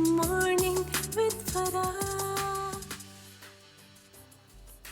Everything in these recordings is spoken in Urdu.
Morning with Farah.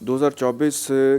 2024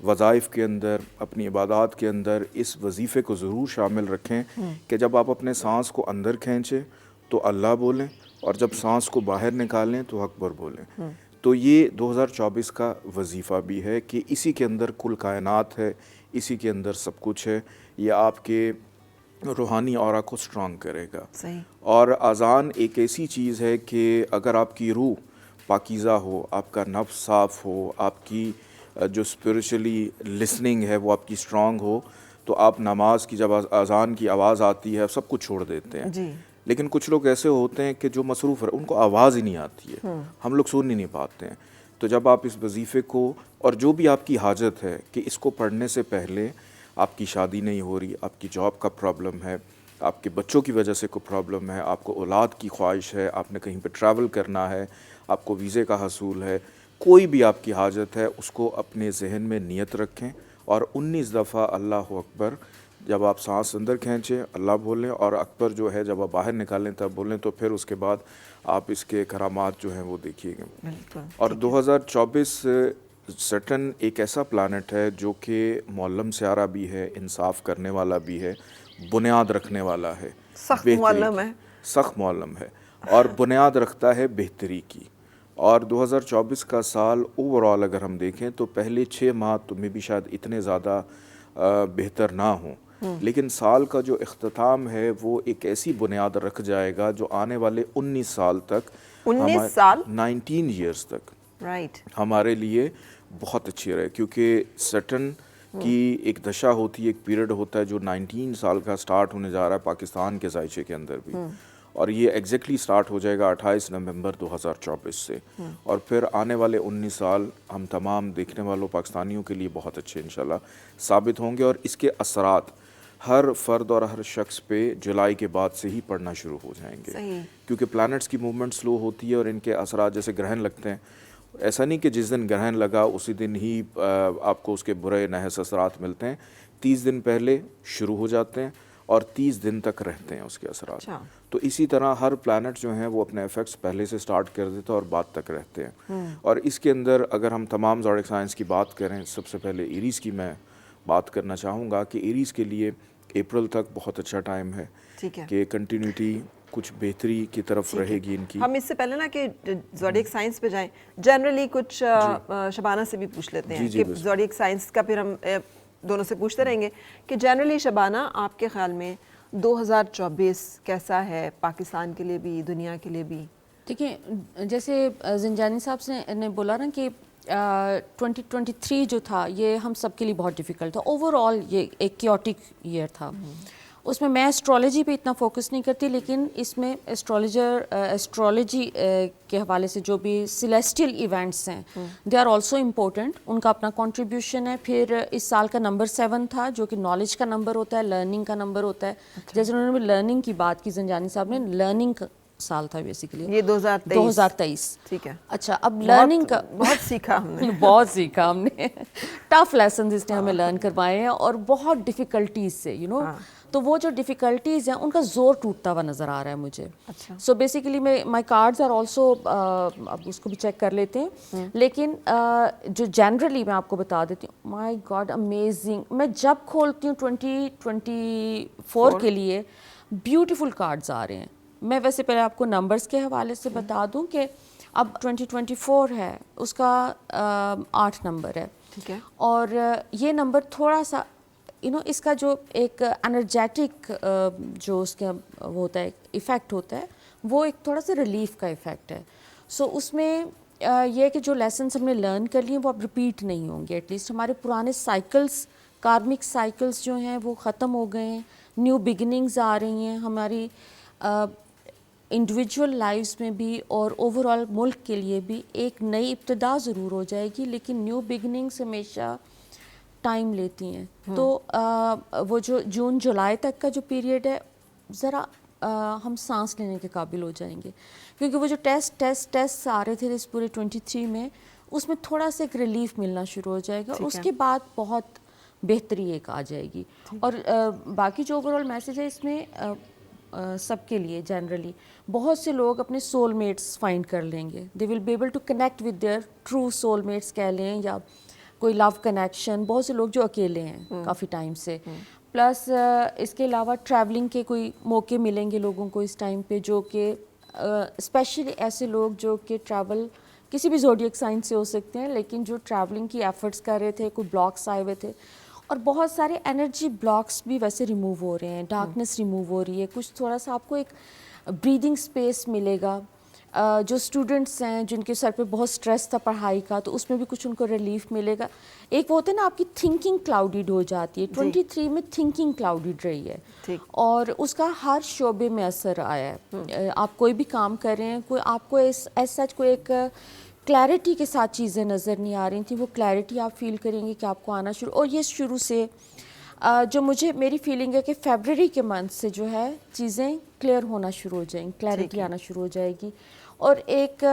وظائف کے اندر, اپنی عبادات کے اندر اس وظیفے کو ضرور شامل رکھیں کہ جب آپ اپنے سانس کو اندر کھینچیں تو اللہ بولیں, اور جب سانس کو باہر نکالیں تو اکبر بولیں. تو یہ 2024 کا وظیفہ بھی ہے کہ اسی کے اندر کل کائنات ہے, اسی کے اندر سب کچھ ہے. یہ آپ کے روحانی اورا کو سٹرانگ کرے گا. صحیح. اور اذان ایک ایسی چیز ہے کہ اگر آپ کی روح پاکیزہ ہو, آپ کا نفس صاف ہو, آپ کی جو اسپرچولی لسننگ ہے وہ آپ کی سٹرانگ ہو, تو آپ نماز کی جب اذان کی آواز آتی ہے سب کچھ چھوڑ دیتے ہیں. جی. لیکن کچھ لوگ ایسے ہوتے ہیں کہ جو مصروف ہے, ان کو آواز ہی نہیں آتی ہے, ہم لوگ سن ہی نہیں پاتے ہیں. تو جب آپ اس وظیفے کو, اور جو بھی آپ کی حاجت ہے کہ اس کو پڑھنے سے پہلے آپ کی شادی نہیں ہو رہی, آپ کی جاب کا پرابلم ہے, آپ کے بچوں کی وجہ سے کوئی پرابلم ہے, آپ کو اولاد کی خواہش ہے, آپ نے کہیں پہ ٹریول کرنا ہے, آپ کو ویزے کا حصول ہے, کوئی بھی آپ کی حاجت ہے, اس کو اپنے ذہن میں نیت رکھیں اور 19 دفعہ اللہ اکبر, جب آپ سانس اندر کھینچیں اللہ بولیں, اور اکبر جو ہے جب آپ باہر نکالیں تب بولیں. تو پھر اس کے بعد آپ اس کے کرامات جو ہیں وہ دیکھیے گے. اور 2024 سیٹرن ایک ایسا پلانٹ ہے جو کہ معلم سیارہ بھی ہے, انصاف کرنے والا بھی ہے, بنیاد رکھنے والا ہے, سخت معلم ہے, سخت معلم ہے, اور بنیاد رکھتا ہے بہتری کی. اور 2024 کا سال اوور آل اگر ہم دیکھیں تو پہلے 6 ماہ تو میں بھی شاید اتنے زیادہ بہتر نہ ہوں, لیکن سال کا جو اختتام ہے وہ ایک ایسی بنیاد رکھ جائے گا جو آنے والے 19 سال تک, 19 سال 19 ایئرز تک رائٹ ہمارے لیے بہت اچھی رہے. کیونکہ سیٹرن کی ایک دشا ہوتی ہے, ایک پیریڈ ہوتا ہے جو 19 سال کا سٹارٹ ہونے جا رہا ہے پاکستان کے زائچے کے اندر بھی, اور یہ ایگزیکٹلی سٹارٹ ہو جائے گا 28 نومبر 2024 سے. اور پھر آنے والے 19 سال ہم تمام دیکھنے والوں پاکستانیوں کے لیے بہت اچھے انشاءاللہ ثابت ہوں گے, اور اس کے اثرات ہر فرد اور ہر شخص پہ جولائی کے بعد سے ہی پڑنا شروع ہو جائیں گے. کیونکہ پلانٹس کی موومنٹ سلو ہوتی ہے, اور ان کے اثرات جیسے گرہن لگتے ہیں, ایسا نہیں کہ جس دن گرہن لگا اسی دن ہی آپ کو اس کے برے نحس اثرات ملتے ہیں. 30 دن پہلے شروع ہو جاتے ہیں اور 30 دن تک رہتے ہیں اس کے اثرات. تو اسی طرح ہر پلانٹ جو ہیں وہ اپنے ایفیکٹس پہلے سے سٹارٹ کر دیتے ہیں اور بعد تک رہتے ہیں. اور اس کے اندر اگر ہم تمام زوڈک سائنس کی بات کریں, سب سے پہلے ایریز کی میں بات کرنا چاہوں گا کہ ایریز کے لیے اپریل تک بہت اچھا ٹائم ہے کہ کنٹینیوٹی کچھ بہتری کی طرف رہے گی ان کی. ہم اس سے پہلے نا کہ زوڈیک سائنس پہ جائیں, جنرلی کچھ شبانہ سے بھی پوچھ لیتے ہیں کہ زوڈیک سائنس کا پھر ہم دونوں سے پوچھتے رہیں گے کہ جنرلی شبانہ آپ کے خیال میں 2024 کیسا ہے پاکستان کے لیے بھی, دنیا کے لیے بھی؟ دیکھیں جیسے زنجانی صاحب نے بولا نا کہ 2023 جو تھا یہ ہم سب کے لیے بہت ڈیفیکلٹ تھا. اوور آل یہ ایک کیوٹک ایئر تھا. اس میں ایسٹرالوجی پہ اتنا فوکس نہیں کرتی, لیکن اس میں ایسٹرالوجی کے حوالے سے جو بھی سیلیسٹیل ایونٹس ہیں دے آر آلسو امپورٹنٹ, ان کا اپنا کنٹریبیوشن ہے. پھر اس سال کا نمبر 7 تھا جو کہ نالج کا نمبر ہوتا ہے, لرننگ کا نمبر ہوتا ہے. جیسے انہوں نے لرننگ کی بات کی زنجانی صاحب نے, لرننگ سال تھا بیسیکلی یہ 2023. ٹھیک ہے. اچھا, اب لرننگ کا بہت سیکھا ہم نے, بہت سیکھا ہم نے, ٹف لیسنز اس نے ہمیں لرن کروائے ہیں, اور بہت ڈیفیکلٹیز سے تو وہ جو ڈیفیکلٹیز ہیں ان کا زور ٹوٹتا ہوا نظر آ رہا ہے مجھے. So basically my cards are also, اب اس کو بھی چیک کر لیتے ہیں, لیکن جو جنرلی میں آپ کو بتا دیتی ہوں, مائی گاڈ امیزنگ. میں جب کھولتی ہوں 2024 کے لیے بیوٹیفل کارڈز آ رہے ہیں. میں ویسے پہلے آپ کو نمبرز کے حوالے سے بتا دوں کہ اب 2024 ہے, اس کا 8 نمبر ہے. ٹھیک ہے. اور یہ نمبر تھوڑا سا اس کا جو ایک انرجیٹک جو اس کا ہوتا ہے ایفیکٹ ہوتا ہے وہ ایک تھوڑا سا ریلیف کا ایفیکٹ ہے. سو اس میں یہ کہ جو لیسنس ہم نے لرن کر لیے وہ اب ریپیٹ نہیں ہوں گے. ایٹ لیسٹ ہمارے پرانے سائیکلس, کارمک سائیکلس جو ہیں وہ ختم ہو گئے ہیں, نیو بگننگز آ رہی ہیں ہماری انڈیویجول لائفز میں بھی, اور اوور آل ملک کے لیے بھی ایک نئی ابتدا ضرور ہو جائے گی, لیکن نیو بگننگس ہمیشہ ٹائم لیتی ہیں. تو وہ جو جون جولائی تک کا جو پیریڈ ہے ذرا ہم سانس لینے کے قابل ہو جائیں گے, کیونکہ وہ جو ٹیسٹ آ رہے تھے اس پورے 23 میں, اس میں تھوڑا سا ایک ریلیف ملنا شروع ہو جائے گا, اس کے بعد بہت بہتری ایک آ جائے گی. اور باقی جو اوور آل میسیج ہے اس میں سب کے لیے جنرلی بہت سے لوگ اپنے سول میٹس فائنڈ کر لیں گے. They will be able to connect with their true soulmates کہہ لیں, یا کوئی لو کنیکشن. بہت سے لوگ جو اکیلے ہیں کافی ٹائم سے. پلس اس کے علاوہ ٹریولنگ کے کوئی موقع ملیں گے لوگوں کو اس ٹائم پہ, جو کہ اسپیشلی ایسے لوگ جو کہ ٹریول کسی بھی زوڈیک سائن سے ہو سکتے ہیں, لیکن جو ٹریولنگ کی ایفرٹس کر رہے تھے, کوئی بلاکس آئے ہوئے تھے, اور بہت سارے انرجی بلاکس بھی ویسے ریموو ہو رہے ہیں, ڈارکنیس ریموو ہو رہی ہے, کچھ تھوڑا سا آپ کو ایک بریدنگ اسپیس ملے گا. جو اسٹوڈنٹس ہیں جن کے سر پہ بہت اسٹریس تھا پڑھائی کا, تو اس میں بھی کچھ ان کو ریلیف ملے گا. ایک وہ ہوتا ہے نا آپ کی تھنکنگ کلاؤڈیڈ ہو جاتی ہے, 23 میں تھنکنگ کلاؤڈیڈ رہی ہے, اور اس کا ہر شعبے میں اثر آیا ہے. آپ کوئی بھی کام کر رہے ہیں, کوئی آپ کو ایز سچ کوئی ایک کلیئرٹی کے ساتھ چیزیں نظر نہیں آ رہی تھیں, وہ کلیئرٹی آپ فیل کریں گے کہ آپ کو آنا شروع. اور یہ شروع سے جو مجھے میری فیلنگ ہے کہ فیبرری کے منتھ سے جو ہے چیزیں کلیئر ہونا شروع ہو جائیں, کلیئرٹی آنا شروع ہو جائے گی, اور ایک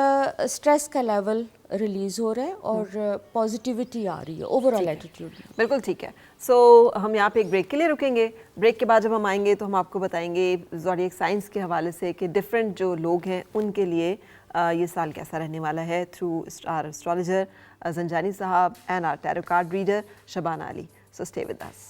اسٹریس کا لیول ریلیز ہو رہا ہے, اور پازیٹیوٹی آ رہی ہے, اوور آل ایٹیٹیوڈ. بالکل ٹھیک ہے. سو ہم یہاں پہ ایک بریک کے لیے رکیں گے. بریک کے بعد جب ہم آئیں گے تو ہم آپ کو بتائیں گے زوڈیک سائنس کے حوالے سے کہ ڈفرینٹ جو لوگ ہیں ان کے لیے یہ سال کیسا رہنے والا ہے, through are astrologer Zanjani sahab and are tarot card reader Shabana Ali. So stay with us.